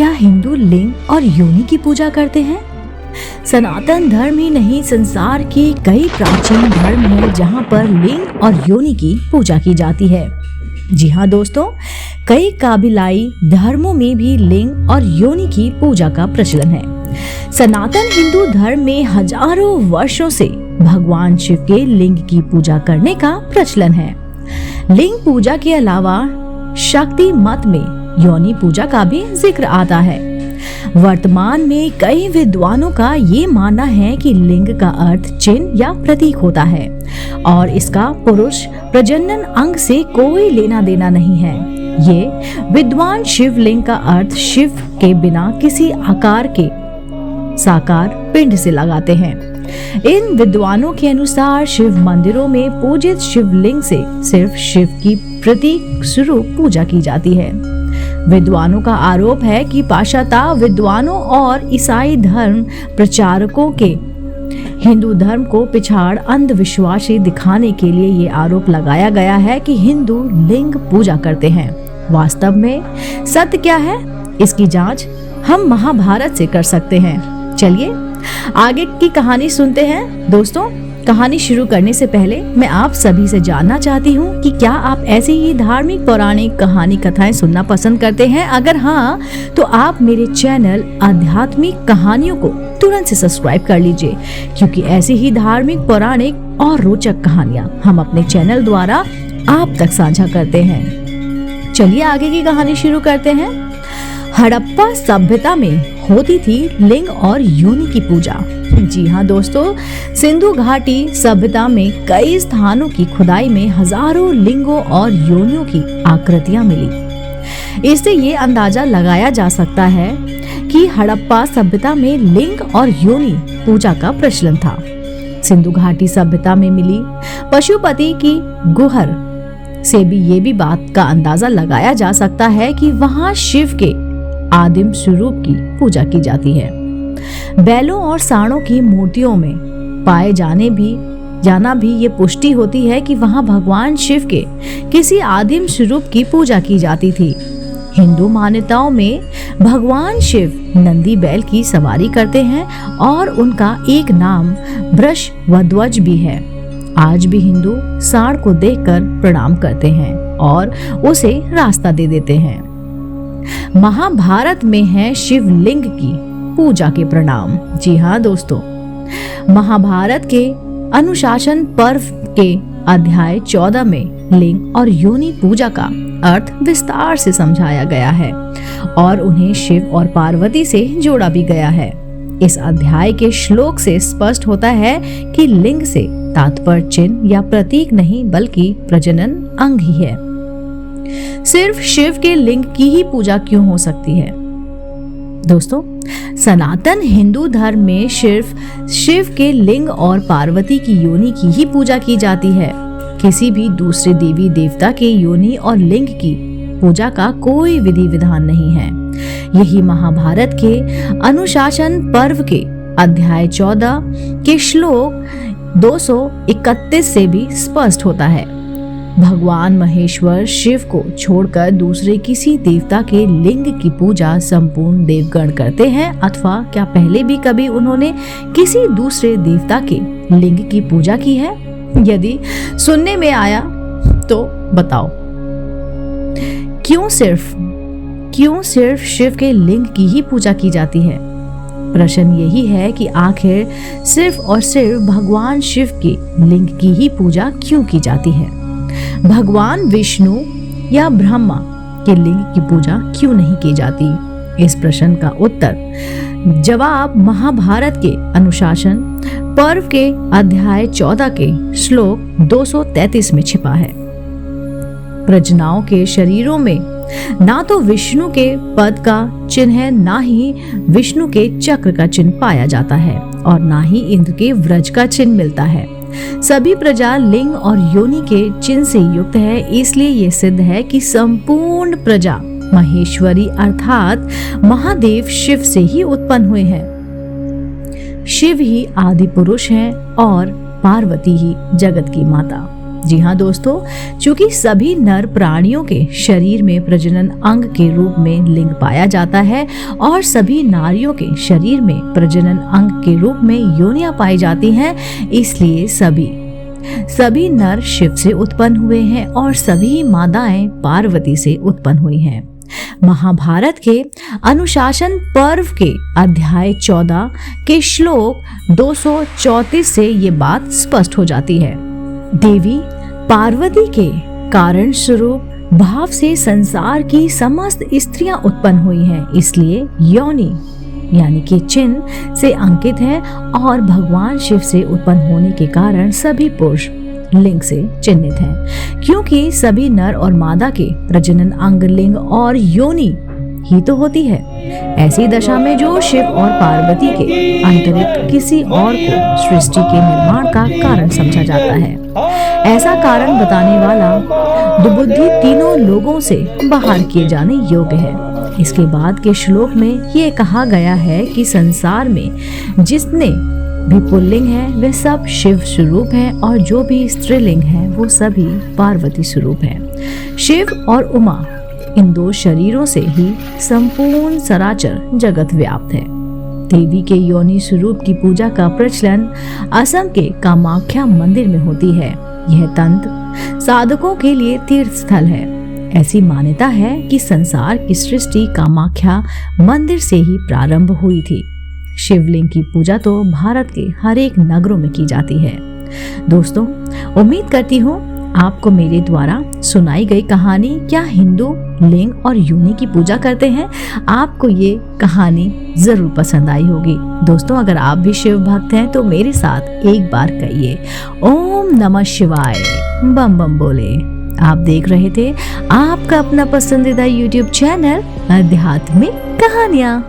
क्या हिंदू लिंग और योनि की पूजा करते हैं? सनातन धर्म ही नहीं, संसार के कई प्राचीन धर्म हैं जहां पर लिंग और योनि की पूजा की जाती है। जी हाँ दोस्तों, कई काबिलाई धर्मों में भी लिंग और योनि की पूजा का प्रचलन है। सनातन हिंदू धर्म में हजारों वर्षों से भगवान शिव के लिंग की पूजा करने का प्रचलन है। लिंग पूजा के अलावा शक्ति मत में योनि पूजा का भी जिक्र आता है। वर्तमान में कई विद्वानों का ये मानना है कि लिंग का अर्थ चिन्ह या प्रतीक होता है और इसका पुरुष प्रजनन अंग से कोई लेना देना नहीं है। ये विद्वान शिवलिंग का अर्थ शिव के बिना किसी आकार के साकार पिंड से लगाते हैं। इन विद्वानों के अनुसार शिव मंदिरों में पूजित शिवलिंग से सिर्फ शिव की प्रतीक स्वरूप पूजा की जाती है। विद्वानों का आरोप है कि पाश्चात्य विद्वानों और ईसाई धर्म प्रचारकों के हिंदू धर्म को पिछाड़ अंधविश्वासी दिखाने के लिए ये आरोप लगाया गया है कि हिंदू लिंग पूजा करते हैं। वास्तव में सत्य क्या है, इसकी जांच हम महाभारत से कर सकते हैं। चलिए आगे की कहानी सुनते हैं। दोस्तों, कहानी शुरू करने से पहले मैं आप सभी से जानना चाहती हूँ कि क्या आप ऐसी ही धार्मिक पौराणिक कहानी कथाएं सुनना पसंद करते हैं? अगर हाँ, तो आप मेरे चैनल आध्यात्मिक कहानियों को तुरंत से सब्सक्राइब कर लीजिए, क्योंकि ऐसी ही धार्मिक पौराणिक और रोचक कहानियाँ हम अपने चैनल द्वारा आप तक साझा करते हैं। चलिए आगे की कहानी शुरू करते हैं। हड़प्पा सभ्यता में होती थी लिंग और योनि की पूजा। जी हाँ दोस्तों, सिंधु घाटी सभ्यता में कई स्थानों की खुदाई में हजारों लिंगों और योनियों की आकृतियां मिली। इससे ये अंदाजा लगाया जा सकता है कि हड़प्पा सभ्यता में लिंग और योनि पूजा का प्रचलन था। सिंधु घाटी सभ्यता में मिली पशुपति की गुहर से भी ये भी बात का अंदाजा लगाया जा सकता है कि वहां शिव के आदिम स्वरूप की पूजा की जाती है। बैलों और सांडों की मूर्तियों में पाए जाना भी ये पुष्टि होती है कि वहां भगवान शिव के किसी आदिम स्वरूप की पूजा की जाती थी। हिंदू मान्यताओं में भगवान शिव नंदी बैल की सवारी करते हैं और उनका एक नाम वृषध्वज भी है। आज भी हिंदू सांड को देखकर प्रणाम करते हैं और उसे रास्ता दे देते हैं। महाभारत में है शिवलिंग की पूजा के प्रणाम। जी हाँ दोस्तों, महाभारत के अनुशासन पर्व के अध्याय 14 में लिंग और योनि पूजा का अर्थ विस्तार से समझाया गया है और उन्हें शिव और पार्वती से जोड़ा भी गया है। इस अध्याय के श्लोक से स्पष्ट होता है कि लिंग से तात्पर्य चिन्ह या प्रतीक नहीं, बल्कि प्रजनन अंग ही है। सिर्फ शिव के लिंग की ही पूजा क्यों हो सकती है? दोस्तों, सनातन हिंदू धर्म में सिर्फ शिव के लिंग और पार्वती की योनि की ही पूजा की जाती है। किसी भी दूसरे देवी देवता के योनि और लिंग की पूजा का कोई विधि विधान नहीं है। यही महाभारत के अनुशासन पर्व के अध्याय 14 के श्लोक 231 से भी स्पष्ट होता है। भगवान महेश्वर शिव को छोड़कर दूसरे किसी देवता के लिंग की पूजा संपूर्ण देवगण करते हैं, अथवा क्या पहले भी कभी उन्होंने किसी दूसरे देवता के लिंग की पूजा की है? यदि सुनने में आया तो बताओ, क्यों सिर्फ शिव के लिंग की ही पूजा की जाती है? प्रश्न यही है कि आखिर सिर्फ और सिर्फ भगवान शिव के लिंग की ही पूजा क्यों की जाती है? भगवान विष्णु या ब्रह्मा के लिंग की पूजा क्यों नहीं की जाती? इस प्रश्न का उत्तर जवाब महाभारत के अनुशासन पर्व के अध्याय 14 के श्लोक 233 में छिपा है। प्रजनाओं के शरीरों में ना तो विष्णु के पद का चिन्ह है, ना ही विष्णु के चक्र का चिन्ह पाया जाता है और ना ही इंद्र के व्रज का चिन्ह मिलता है। सभी प्रजा लिंग और योनि के चिन्ह से युक्त है। इसलिए ये सिद्ध है कि संपूर्ण प्रजा महेश्वरी अर्थात महादेव शिव से ही उत्पन्न हुए हैं। शिव ही आदि पुरुष हैं और पार्वती ही जगत की माता। जी हाँ दोस्तों, चूंकि सभी नर प्राणियों के शरीर में प्रजनन अंग के रूप में लिंग पाया जाता है और सभी नारियों के शरीर में प्रजनन अंग के रूप में योनियां पाई जाती हैं, इसलिए सभी नर शिव से उत्पन्न हुए हैं और सभी मादाएं पार्वती से उत्पन्न हुई हैं। महाभारत के अनुशासन पर्व के अध्याय 14 के श्लोक 234 से ये बात स्पष्ट हो जाती है। देवी पार्वती के कारण स्वरूप भाव से संसार की समस्त स्त्रियां उत्पन्न हुई हैं, इसलिए योनि यानी कि चिन्ह से अंकित है और भगवान शिव से उत्पन्न होने के कारण सभी पुरुष लिंग से चिन्हित हैं, क्योंकि सभी नर और मादा के प्रजनन अंग लिंग और योनि ही तो होती है। ऐसी दशा में जो शिव और पार्वती के अंतरिक्त किसी और को सृष्टि के निर्माण का कारण समझा जाता है। ऐसा कारण बताने वाला दुबुद्धि तीनों लोगों से बाहर किए जाने योग्य है। इसके बाद के श्लोक में ये कहा गया है कि संसार में जितने भी पुल्लिंग है वे सब शिव स्वरूप हैं और जो भी स्त्रीलिंग है वो सभी पार्वती स्वरूप हैं। शिव और उमा इन दो शरीरों से ही संपूर्ण सराचर जगत व्याप्त है। देवी के योनि स्वरूप की पूजा का प्रचलन असम के कामाख्या मंदिर में होती है। यह तंत्र साधकों के लिए तीर्थ स्थल है। ऐसी मान्यता है कि संसार की सृष्टि कामाख्या मंदिर से ही प्रारंभ हुई थी। शिवलिंग की पूजा तो भारत के हर एक नगरों में की जाती है। दोस्तों, उम्मीद करती हूँ आपको मेरे द्वारा सुनाई गई कहानी क्या हिंदू लिंग और योनि की पूजा करते हैं, आपको ये कहानी जरूर पसंद आई होगी। दोस्तों, अगर आप भी शिव भक्त हैं तो मेरे साथ एक बार कहिए ओम नमः शिवाय, बम बम बोले। आप देख रहे थे आपका अपना पसंदीदा YouTube चैनल आध्यात्मिक कहानियाँ।